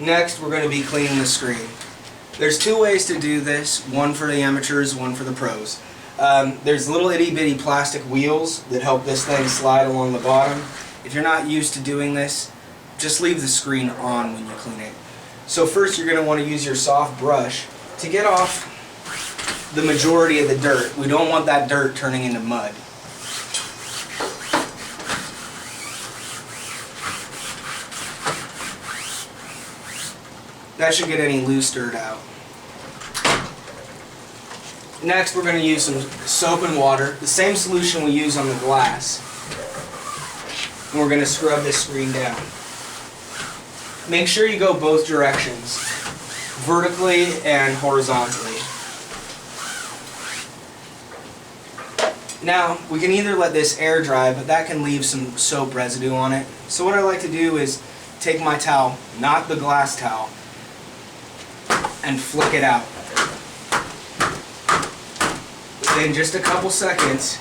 Next, we're going to be cleaning the screen. There's two ways to do this, one for the amateurs, one for the pros. There's little itty bitty plastic wheels that help this thing slide along the bottom. If you're not used to doing this, just leave the screen on when you clean it. So first you're going to want to use your soft brush to get off the majority of the dirt. We don't want that dirt turning into mud. That should get any loose dirt out. Next, we're going to use some soap and water, the same solution we use on the glass. And we're going to scrub this screen down. Make sure you go both directions, vertically and horizontally. Now, we can either let this air dry, but that can leave some soap residue on it. So what I like to do is take my towel, not the glass towel, and flick it out. In just a couple seconds,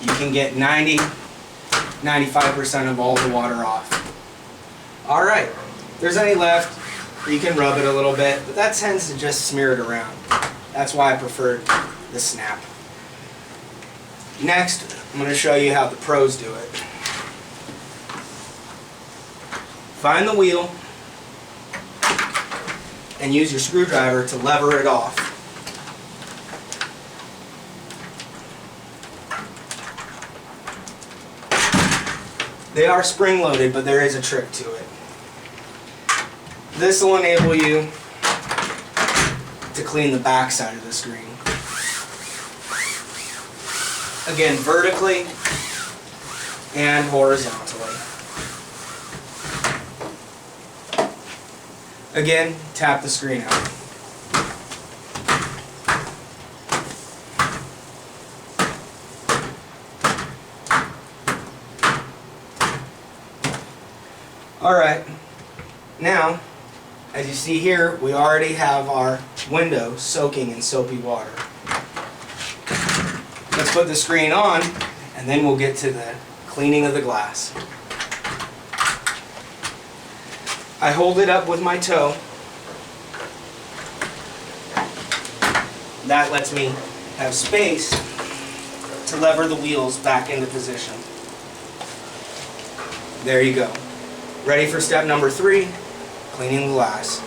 you can get 90–95% of all the water off. Alright, if there's any left, you can rub it a little bit, but that tends to just smear it around. That's why I prefer the snap. Next, I'm going to show you how the pros do it. Find the wheel and use your screwdriver to lever it off. They are spring-loaded, but there is a trick to it. This will enable you to clean the back side of the screen. Again, vertically and horizontally. Again, tap the screen out. Alright, now, as you see here, we already have our window soaking in soapy water. Let's put the screen on, and then we'll get to the cleaning of the glass. I hold it up with my toe. That lets me have space to lever the wheels back into position. There you go. Ready for step number 3, cleaning the glass.